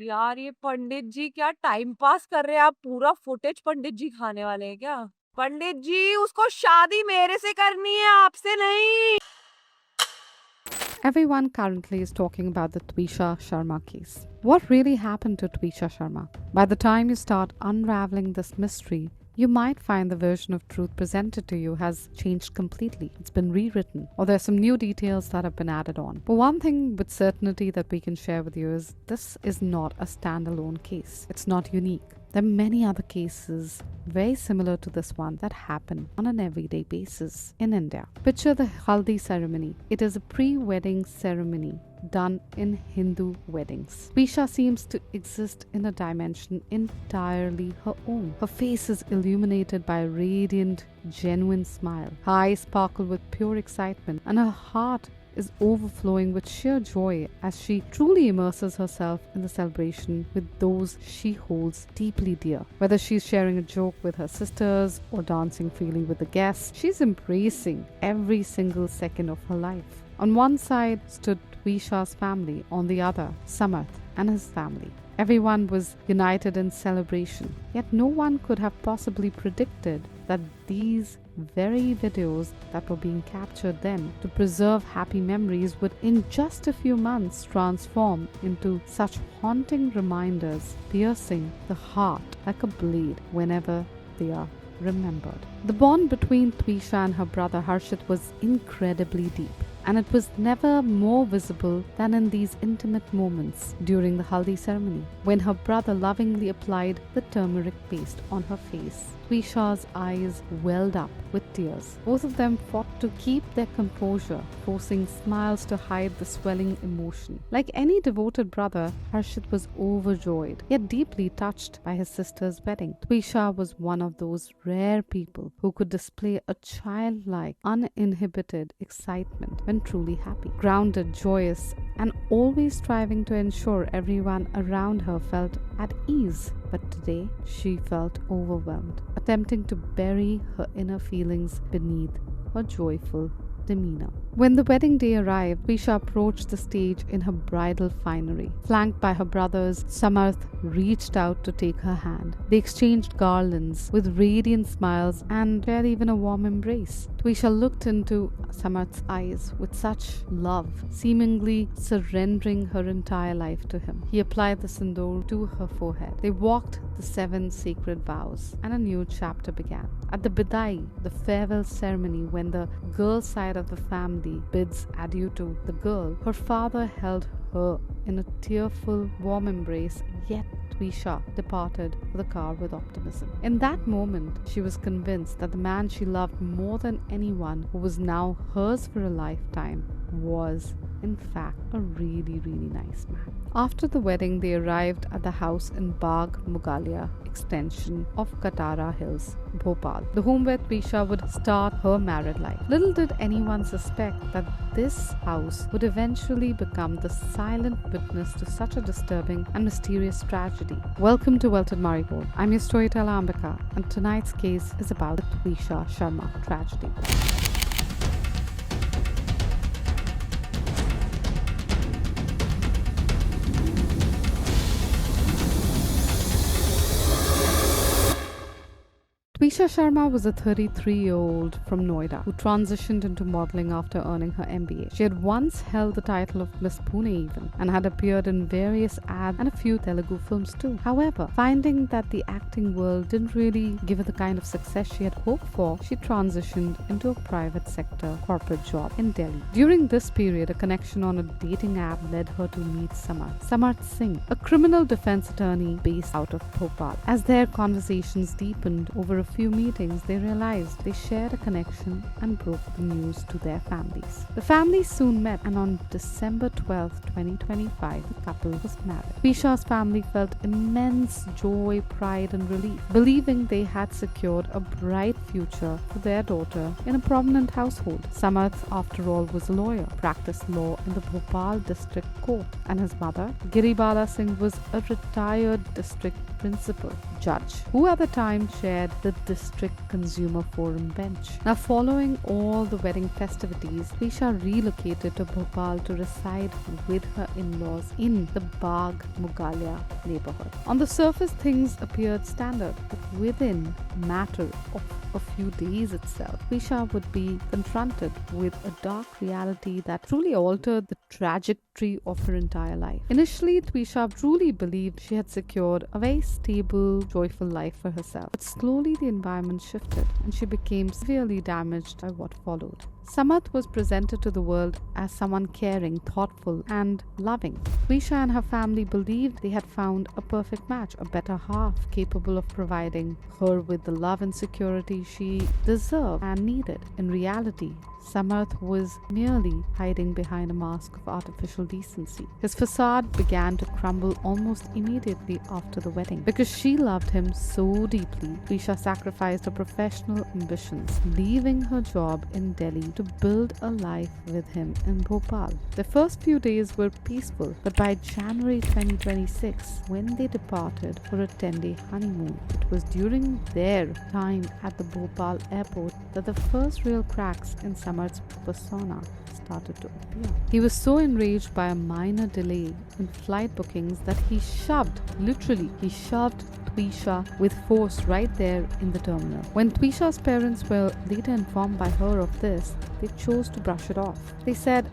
यार ये पंडित जी क्या टाइम पास कर रहे हैं, आप पूरा फुटेज पंडित जी खाने वाले हैं क्या? पंडित जी उसको शादी मेरे से करनी है, आपसे नहीं। Everyone currently is talking about the Twisha Sharma case. What really happened to Twisha Sharma? By the time you start unraveling this mystery, you might find the version of truth presented to you has changed completely. It's been rewritten, or there are some new details that have been added on. But one thing with certainty that we can share with you is this is not a standalone case. It's not unique. There are many other cases very similar to this one that happen on an everyday basis in India. Picture the Haldi ceremony. It is a pre-wedding ceremony done in Hindu weddings. Twisha seems to exist in a dimension entirely her own. Her face is illuminated by a radiant, genuine smile. Her eyes sparkle with pure excitement, and her heart is overflowing with sheer joy as she truly immerses herself in the celebration with those she holds deeply dear. Whether she's sharing a joke with her sisters or dancing freely with the guests, she's embracing every single second of her life. On one side stood Twisha's family, on the other, Samarth and his family. Everyone was united in celebration, yet no one could have possibly predicted that these very videos that were being captured then to preserve happy memories would in just a few months transform into such haunting reminders, piercing the heart like a blade whenever they are remembered. The bond between Twisha and her brother Harshit was incredibly deep, and it was never more visible than in these intimate moments during the Haldi ceremony, when her brother lovingly applied the turmeric paste on her face. Twisha's eyes welled up with tears. Both of them fought to keep their composure, forcing smiles to hide the swelling emotion. Like any devoted brother, Harshit was overjoyed, yet deeply touched by his sister's wedding. Twisha was one of those rare people who could display a childlike, uninhibited excitement when truly happy, grounded, joyous, and always striving to ensure everyone around her felt at ease. But today, she felt overwhelmed, attempting to bury her inner feelings beneath her joyful demeanor. When the wedding day arrived, Twisha approached the stage in her bridal finery. Flanked by her brothers, Samarth reached out to take her hand. They exchanged garlands with radiant smiles and shared even a warm embrace. Twisha looked into Samarth's eyes with such love, seemingly surrendering her entire life to him. He applied the sindoor to her forehead. They walked the 7 sacred vows, and a new chapter began. At the bidai, the farewell ceremony, when the girl's side of the family bids adieu to the girl, her father held her in a tearful, warm embrace, yet Twisha departed for the car with optimism. In that moment, she was convinced that the man she loved more than anyone, who was now hers for a lifetime, was in fact a really, really nice man. After the wedding, they arrived at the house in Bagh Mugalia extension of Katara Hills, Bhopal, the home where Twisha would start her married life. Little did anyone suspect that this house would eventually become the silent witness to such a disturbing and mysterious tragedy. Welcome to Welted Marigold. I'm your storyteller Ambika, and tonight's case is about the Twisha Sharma tragedy. Twisha Sharma was a 33-year-old from Noida who transitioned into modeling after earning her MBA. She had once held the title of Miss Pune even, and had appeared in various ads and a few Telugu films too. However, finding that the acting world didn't really give her the kind of success she had hoped for, she transitioned into a private sector corporate job in Delhi. During this period, a connection on a dating app led her to meet Samarth Singh, a criminal defense attorney based out of Bhopal. As their conversations deepened over a few meetings, they realized they shared a connection and broke the news to their families. The families soon met, and on December 12, 2025, the couple was married. Twisha's family felt immense joy, pride, and relief, believing they had secured a bright future for their daughter in a prominent household. Samarth, after all, was a lawyer, practiced law in the Bhopal district court, and his mother, Giribala Singh, was a retired district principal, judge, who at the time chaired the District Consumer Forum bench. Now, following all the wedding festivities, Twisha relocated to Bhopal to reside with her in-laws in the Bagh Mugalia neighborhood. On the surface, things appeared standard, but within a matter of a few days itself, Twisha would be confronted with a dark reality that truly altered the trajectory of her entire life. Initially, Twisha truly believed she had secured a very stable, joyful life for herself. But slowly the environment shifted and she became severely damaged by what followed. Samarth was presented to the world as someone caring, thoughtful, and loving. Twisha and her family believed they had found a perfect match, a better half capable of providing her with the love and security she deserved and needed. In reality, Samarth was merely hiding behind a mask of artificial decency. His facade began to crumble almost immediately after the wedding. Because she loved him so deeply, Twisha sacrificed her professional ambitions, leaving her job in Delhi to build a life with him in Bhopal. The first few days were peaceful, but by January 2026, when they departed for a 10-day honeymoon, it was during their time at the Bhopal airport that the first real cracks in Samarth's persona started to appear. He was so enraged by a minor delay in flight bookings that he shoved Twisha with force right there in the terminal. When Twisha's parents were later informed by her of this, they chose to brush it off. They said,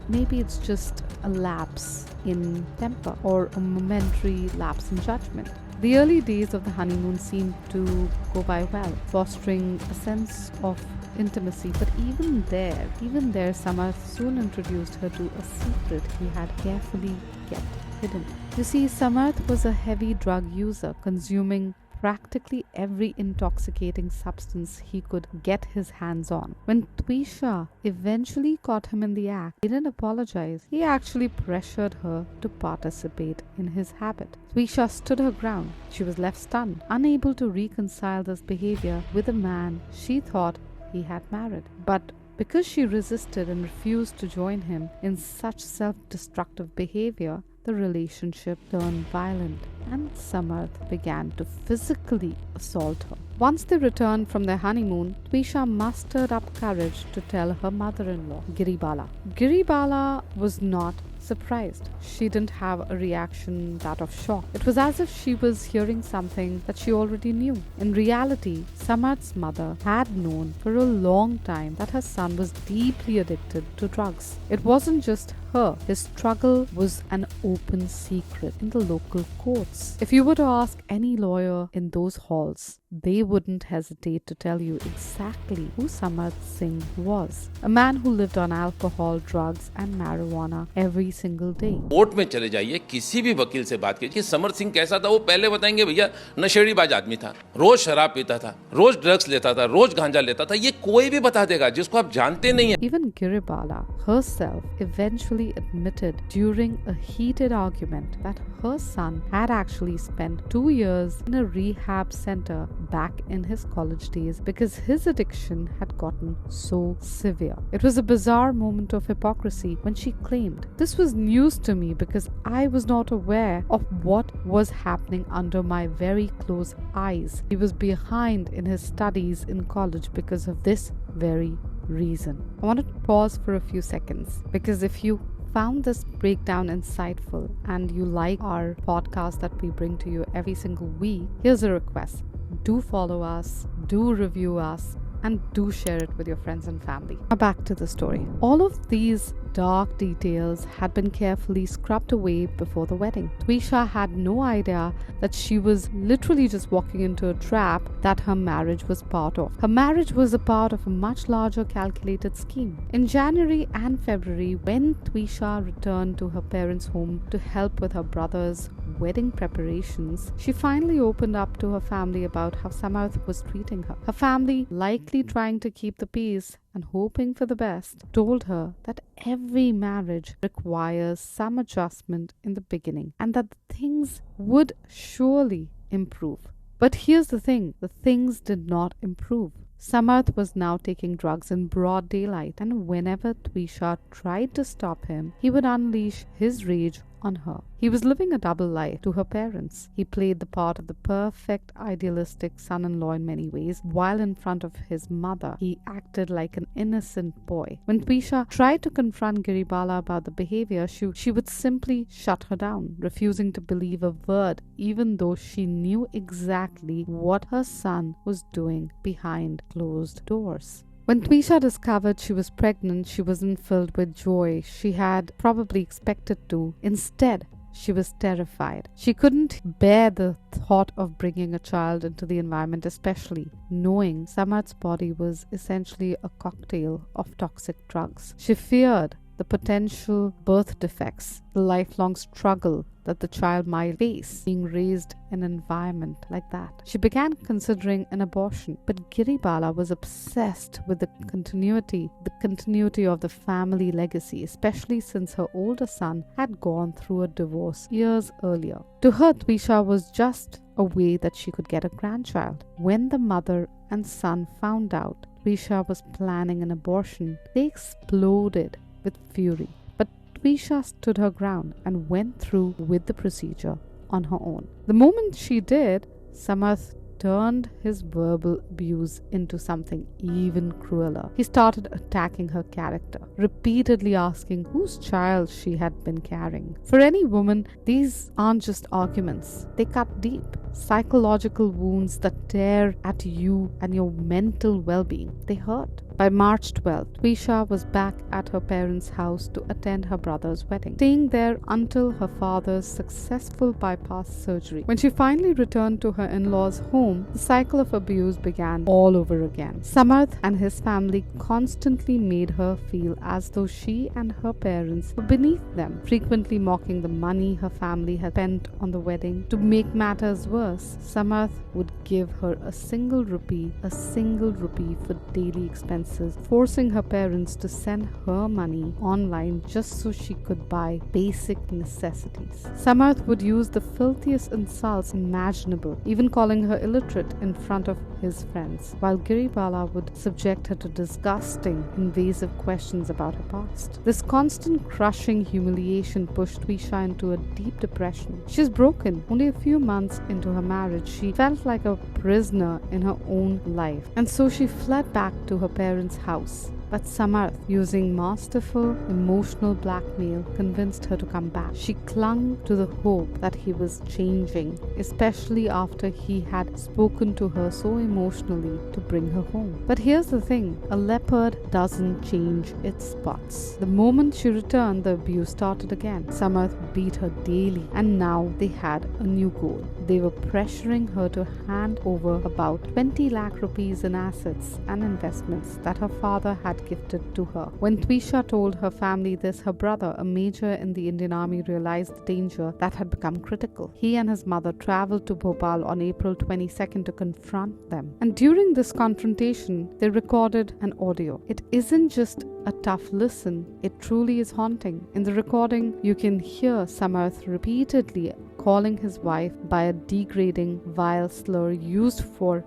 maybe it's just a lapse in temper or a momentary lapse in judgment. The early days of the honeymoon seemed to go by well, fostering a sense of intimacy, but even there, Samarth soon introduced her to a secret he had carefully kept hidden. You see, Samarth was a heavy drug user, consuming practically every intoxicating substance he could get his hands on. When Twisha eventually caught him in the act, he didn't apologize. He actually pressured her to participate in his habit. Twisha stood her ground. She was left stunned, unable to reconcile this behavior with a man she thought he had married. But because she resisted and refused to join him in such self-destructive behavior, the relationship turned violent and Samarth began to physically assault her. Once they returned from their honeymoon, Twisha mustered up courage to tell her mother-in-law, Giribala. Giribala was not surprised. She didn't have a reaction that of shock. It was as if she was hearing something that she already knew. In reality, Samarth's mother had known for a long time that her son was deeply addicted to drugs. It wasn't just her. His struggle was an open secret in the local courts. If you were to ask any lawyer in those halls, they wouldn't hesitate to tell you exactly who Samarth Singh was. A man who lived on alcohol, drugs and marijuana every single day. Court में चले जाइए, किसी भी वकील से बात कीजिए, समर्थ सिंह कैसा था, वो पहले बताएंगे भैया नशेड़ीबाज आदमी था, रोज शराब पीता था, रोज ड्रग्स लेता था, रोज गांजा लेता था, ये कोई भी बता देगा जिसको आप जानते नहीं हैं. Even Giribala herself eventually admitted during a heated argument that her son had actually spent 2 years in a rehab center back in his college days because his addiction had gotten so severe. It was a bizarre moment of hypocrisy when she claimed, "This was news to me because I was not aware of what was happening under my very close eyes. He was behind in his studies in college because of this very reason." I want to pause for a few seconds because if you found this breakdown insightful and you like our podcast that we bring to you every single week, here's a request. Do follow us, do review us, and do share it with your friends and family. Now back to the story. All of these dark details had been carefully scrubbed away before the wedding. Twisha had no idea that she was literally just walking into a trap that her marriage was part of. Her marriage was a part of a much larger calculated scheme. In January and February, when Twisha returned to her parents' home to help with her brother's wedding preparations, she finally opened up to her family about how Samarth was treating her. Her family, likely trying to keep the peace and hoping for the best, told her that every marriage requires some adjustment in the beginning and that things would surely improve. But here's the thing, the things did not improve. Samarth was now taking drugs in broad daylight, and whenever Twisha tried to stop him, he would unleash his rage on her. He was living a double life to her parents. He played the part of the perfect, idealistic son-in-law in many ways, while in front of his mother, he acted like an innocent boy. When Twisha tried to confront Giribala about the behavior, she would simply shut her down, refusing to believe a word, even though she knew exactly what her son was doing behind closed doors. When Twisha discovered she was pregnant, she wasn't filled with joy she had probably expected to. Instead, she was terrified. She couldn't bear the thought of bringing a child into the environment, especially knowing Samarth's body was essentially a cocktail of toxic drugs. She feared the potential birth defects, the lifelong struggle that the child might face being raised in an environment like that. She began considering an abortion, but Giribala was obsessed with the continuity of the family legacy, especially since her older son had gone through a divorce years earlier. To her, Twisha was just a way that she could get a grandchild. When the mother and son found out Twisha was planning an abortion, they exploded with fury. But Twisha stood her ground and went through with the procedure on her own. The moment she did, Samarth turned his verbal abuse into something even crueler. He started attacking her character, repeatedly asking whose child she had been carrying. For any woman, these aren't just arguments. They cut deep. Psychological wounds that tear at you and your mental well-being. They hurt. By March 12th, Twisha was back at her parents' house to attend her brother's wedding, staying there until her father's successful bypass surgery. When she finally returned to her in-laws' home, the cycle of abuse began all over again. Samarth and his family constantly made her feel as though she and her parents were beneath them, frequently mocking the money her family had spent on the wedding. To make matters worse, Samarth would give her a single rupee for daily expenses, forcing her parents to send her money online just so she could buy basic necessities. Samarth would use the filthiest insults imaginable, even calling her illiterate in front of his friends, while Giribala would subject her to disgusting, invasive questions about her past. This constant crushing humiliation pushed Twisha into a deep depression. She's broken. Only a few months into her marriage, she felt like a prisoner in her own life, and so she fled back to her parents' house. But Samarth, using masterful emotional blackmail, convinced her to come back. She clung to the hope that he was changing, especially after he had spoken to her so emotionally to bring her home. But here's the thing, a leopard doesn't change its spots. The moment she returned, the abuse started again. Samarth beat her daily, and now they had a new goal. They were pressuring her to hand over about 20 lakh rupees in assets and investments that her father had gifted to her. When Twisha told her family this, her brother, a major in the Indian Army, realized the danger that had become critical. He and his mother traveled to Bhopal on April 22nd to confront them. And during this confrontation, they recorded an audio. It isn't just a tough listen, it truly is haunting. In the recording, you can hear Samarth repeatedly calling his wife by a degrading, vile slur used for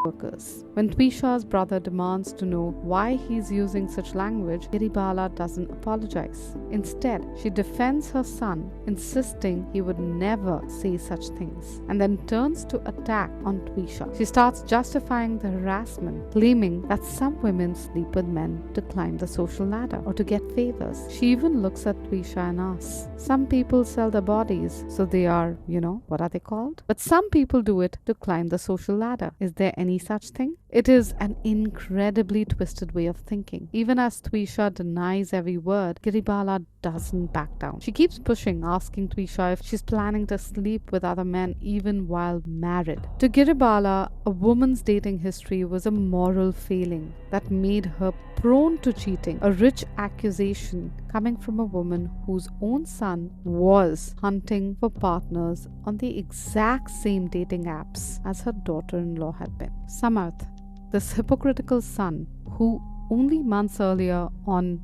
workers. When Twisha's brother demands to know why he's using such language, Giribala doesn't apologize. Instead, she defends her son, insisting he would never say such things, and then turns to attack on Twisha. She starts justifying the harassment, claiming that some women sleep with men to climb the social ladder or to get favors. She even looks at Twisha and asks, some people sell their bodies, so they are, what are they called? But some people do it to climb the social ladder. Is there any such thing? It is an incredibly twisted way of thinking. Even as Twisha denies every word, Giribala doesn't back down. She keeps pushing, asking Twisha if she's planning to sleep with other men even while married. To Giribala, a woman's dating history was a moral failing that made her prone to cheating, a rich accusation coming from a woman whose own son was hunting for partners on the exact same dating apps as her daughter-in-law had been. Samarth, this hypocritical son who only months earlier on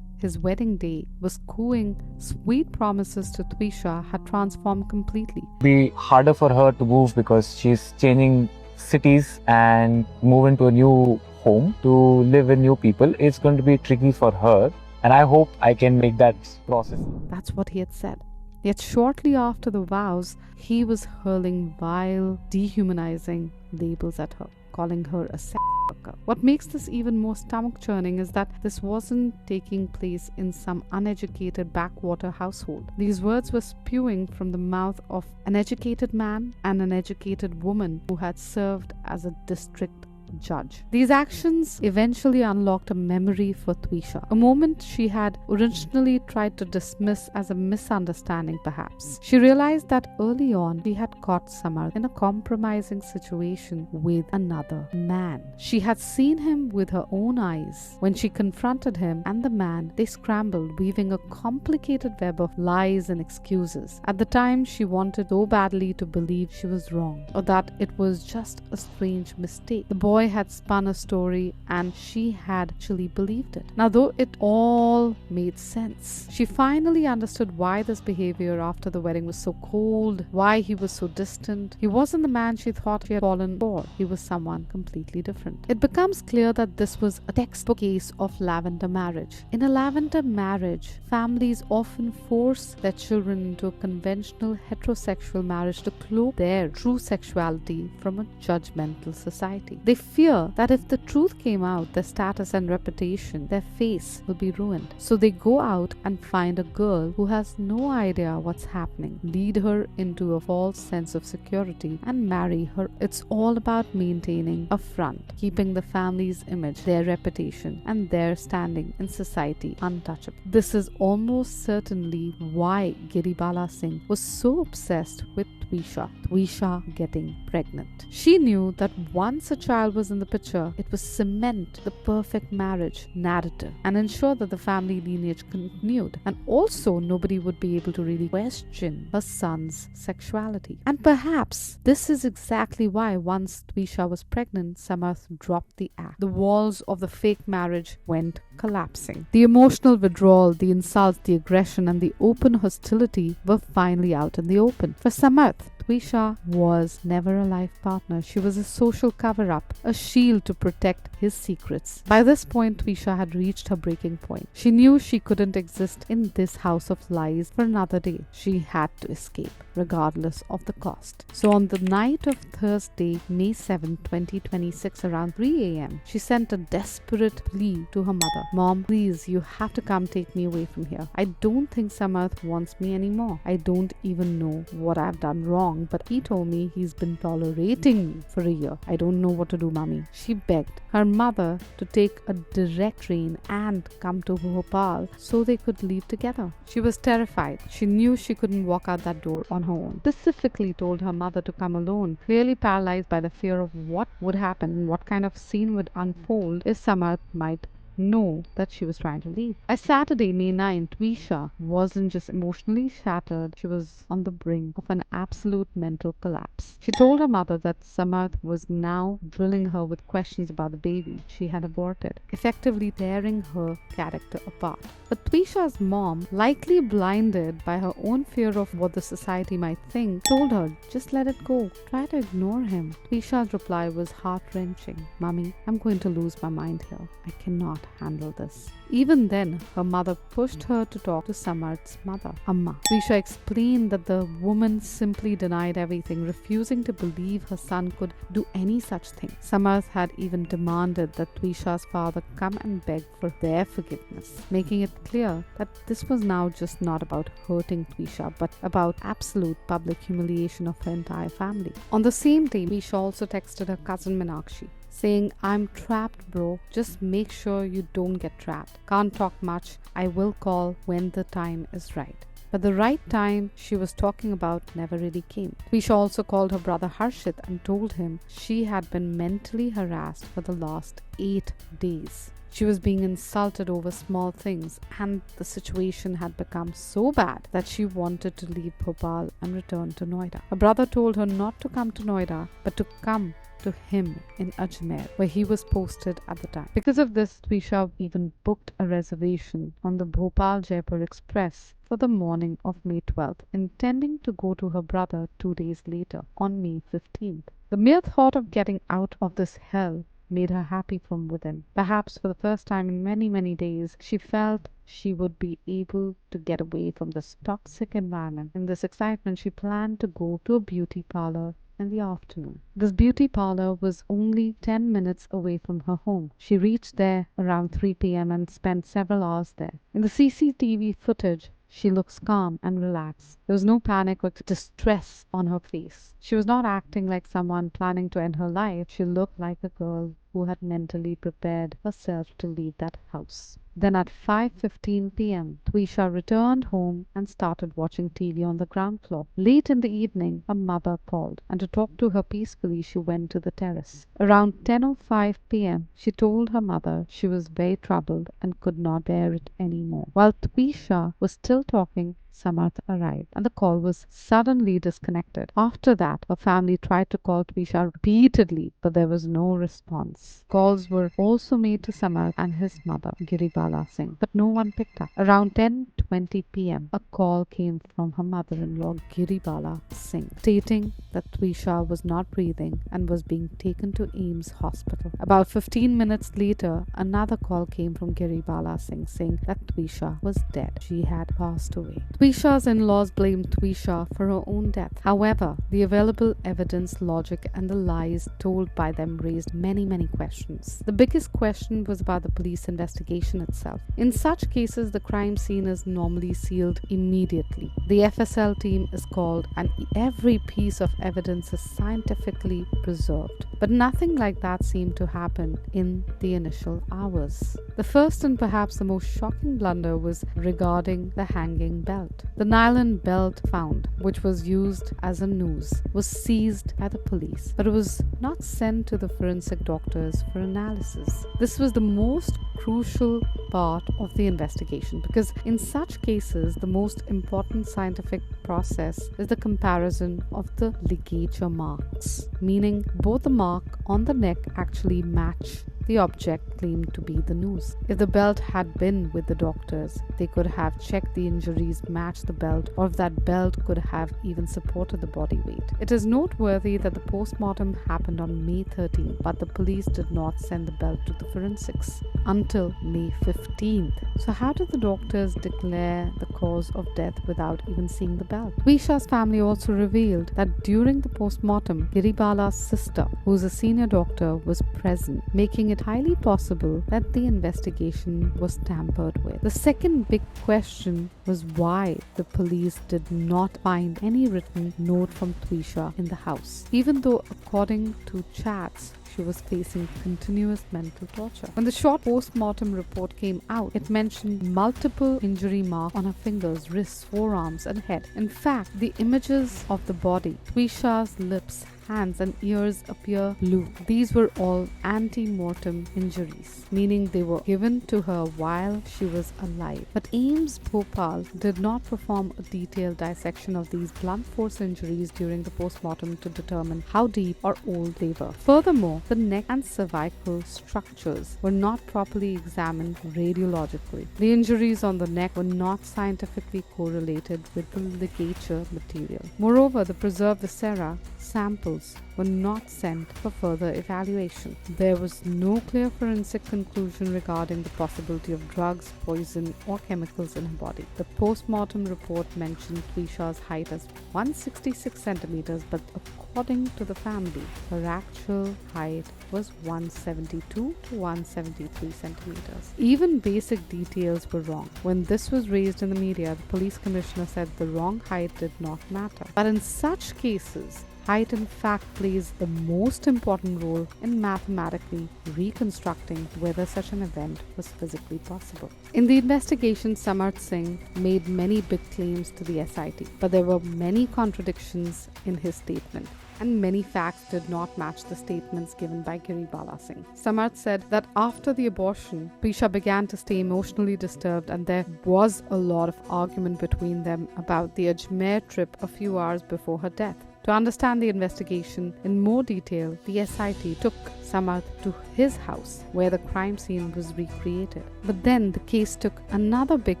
his wedding day was cooing sweet promises to Twisha, had transformed completely. Be harder for her to move because she's changing cities and move into a new home to live with new people. It's going to be tricky for her, and I hope I can make that process. That's what he had said. Yet shortly after the vows, he was hurling vile, dehumanizing labels at her, calling her a sex worker. What makes this even more stomach-churning is that this wasn't taking place in some uneducated backwater household. These words were spewing from the mouth of an educated man and an educated woman who had served as a district judge. These actions eventually unlocked a memory for Twisha, a moment she had originally tried to dismiss as a misunderstanding perhaps. She realized that early on she had caught Samar in a compromising situation with another man. She had seen him with her own eyes. When she confronted him and the man, they scrambled, weaving a complicated web of lies and excuses. At the time, she wanted so badly to believe she was wrong, or that it was just a strange mistake. The boy had spun a story and she had actually believed it. Now, though it all made sense, she finally understood why this behavior after the wedding was so cold, why he was so distant. He wasn't the man she thought she had fallen for. He was someone completely different. It becomes clear that this was a textbook case of lavender marriage. In a lavender marriage, families often force their children into a conventional heterosexual marriage to cloak their true sexuality from a judgmental society. They fear that if the truth came out, their status and reputation, their face will be ruined. So they go out and find a girl who has no idea what's happening, lead her into a false sense of security, and marry her. It's all about maintaining a front, keeping the family's image, their reputation, and their standing in society untouchable. This is almost certainly why Giribala Singh was so obsessed with Twisha getting pregnant. She knew that once a child was in the picture, it would cement the perfect marriage narrative and ensure that the family lineage continued. And also, nobody would be able to really question her son's sexuality. And perhaps this is exactly why once Twisha was pregnant, Samarth dropped the act. The walls of the fake marriage went collapsing. The emotional withdrawal, the insults, the aggression, and the open hostility were finally out in the open. For Samarth, Twisha was never a life partner. She was a social cover-up, a shield to protect his secrets. By this point, Twisha had reached her breaking point. She knew she couldn't exist in this house of lies for another day. She had to escape, regardless of the cost. So on the night of Thursday, May 7, 2026, around 3 a.m., she sent a desperate plea to her mother. "Mom, please, you have to come take me away from here. I don't think Samarth wants me anymore. I don't even know what I've done wrong, but he told me he's been tolerating me for a year. I don't know what to do, Mommy." She begged her mother to take a direct train and come to Bhopal so they could leave together. She was terrified. She knew she couldn't walk out that door on her own. Specifically told her mother to come alone, clearly paralyzed by the fear of what would happen, what kind of scene would unfold if Samarth might know that she was trying to leave. By Saturday, May 9, Twisha wasn't just emotionally shattered, she was on the brink of an absolute mental collapse. She told her mother that Samarth was now drilling her with questions about the baby she had aborted, effectively tearing her character apart. But Twisha's mom, likely blinded by her own fear of what the society might think, told her, "Just let it go. Try to ignore him." Twisha's reply was heart-wrenching. "Mommy, I'm going to lose my mind here. I cannot handle this." Even then, her mother pushed her to talk to Samarth's mother, Amma. Twisha explained that the woman simply denied everything, refusing to believe her son could do any such thing. Samarth had even demanded that Twisha's father come and beg for their forgiveness, making it clear that this was now just not about hurting Twisha, but about absolute public humiliation of her entire family. On the same day, Twisha also texted her cousin Meenakshi, saying, "I'm trapped, bro. Just make sure you don't get trapped. Can't talk much. I will call when the time is right." But the right time she was talking about never really came. Twisha also called her brother Harshit and told him she had been mentally harassed for the last 8 days. She was being insulted over small things, and the situation had become so bad that she wanted to leave Bhopal and return to Noida. Her brother told her not to come to Noida, but to come to him in Ajmer, where he was posted at the time. Because of this, Twisha even booked a reservation on the Bhopal-Jaipur Express for the morning of May 12th, intending to go to her brother 2 days later on May 15th. The mere thought of getting out of this hell made her happy from within. Perhaps for the first time in many, many days, she felt she would be able to get away from this toxic environment. In this excitement, she planned to go to a beauty parlor in the afternoon. This beauty parlor was only 10 minutes away from her home. She reached there around 3 p.m. and spent several hours there. In the CCTV footage, she looks calm and relaxed. There was no panic or distress on her face. She was not acting like someone planning to end her life. She looked like a girl who had mentally prepared herself to leave that house. Then at 5:15 p.m., Twisha returned home and started watching TV on the ground floor. Late in the evening, her mother called, and to talk to her peacefully, she went to the terrace. Around 10:05 p.m., she told her mother she was very troubled and could not bear it anymore. While Twisha was still talking, Samarth arrived and the call was suddenly disconnected. After that, her family tried to call Twisha repeatedly, but there was no response. Calls were also made to Samarth and his mother, Giribala Singh, but no one picked up. Around 10:20 p.m., a call came from her mother-in-law, Giribala Singh, stating that Twisha was not breathing and was being taken to Ames Hospital. About 15 minutes later, another call came from Giribala Singh saying that Twisha was dead. She had passed away. Twisha's in-laws blamed Twisha for her own death. However, the available evidence, logic, and the lies told by them raised many, many questions. The biggest question was about the police investigation itself. In such cases, the crime scene is normally sealed immediately. The FSL team is called and every piece of evidence is scientifically preserved. But nothing like that seemed to happen in the initial hours. The first and perhaps the most shocking blunder was regarding the hanging belt. The nylon belt found, which was used as a noose, was seized by the police, but it was not sent to the forensic doctors for analysis. This was the most crucial part of the investigation because in such cases, the most important scientific process is the comparison of the ligature marks, meaning both the mark on the neck actually match the object claimed to be the noose. If the belt had been with the doctors, they could have checked the injuries matched the belt, or if that belt could have even supported the body weight. It is noteworthy that the postmortem happened on May 13th, but the police did not send the belt to the forensics until May 15th. So how did the doctors declare the cause of death without even seeing the belt? Twisha's family also revealed that during the postmortem, Giribala's sister, who is a senior doctor, was present, making it highly possible that the investigation was tampered with. The second big question was why the police did not find any written note from Twisha in the house, even though according to chats, she was facing continuous mental torture. When the short post-mortem report came out, it mentioned multiple injury marks on her fingers, wrists, forearms, and head. In fact, the images of the body, Twisha's lips, hands, and ears appear blue. These were all ante-mortem injuries, meaning they were given to her while she was alive. But Ames Bhopal did not perform a detailed dissection of these blunt force injuries during the postmortem to determine how deep or old they were. Furthermore, the neck and cervical structures were not properly examined radiologically. The injuries on the neck were not scientifically correlated with the ligature material. Moreover, the preserved viscera samples were not sent for further evaluation. There was no clear forensic conclusion regarding the possibility of drugs, poison, or chemicals in her body. The post-mortem report mentioned Twisha's height as 166 centimeters, but according to the family, her actual height was 172 to 173 centimeters. Even basic details were wrong. When this was raised in the media, the police commissioner said the wrong height did not matter. But in such cases, height in fact plays the most important role in mathematically reconstructing whether such an event was physically possible. In the investigation, Samarth Singh made many big claims to the SIT, but there were many contradictions in his statement, and many facts did not match the statements given by Giribala Singh. Samarth said that after the abortion, Twisha began to stay emotionally disturbed and there was a lot of argument between them about the Ajmer trip a few hours before her death. To understand the investigation in more detail, the SIT took Samarth to his house where the crime scene was recreated. But then the case took another big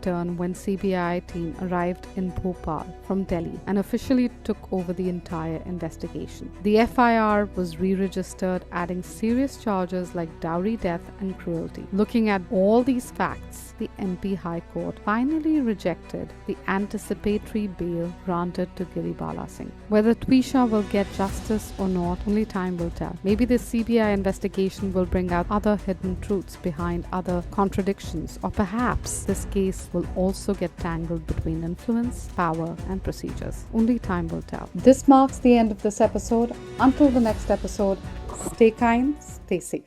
turn when CBI team arrived in Bhopal from Delhi and officially took over the entire investigation. The FIR was re-registered, adding serious charges like dowry death and cruelty. Looking at all these facts, the MP High Court finally rejected the anticipatory bail granted to Giribala Singh. Whether Twisha will get justice or not, only time will tell. Maybe this CBI investigation will bring out other hidden truths behind other contradictions, or perhaps this case will also get tangled between influence, power, and procedures. Only time will tell. This marks the end of this episode. Until the next episode, stay kind, stay safe.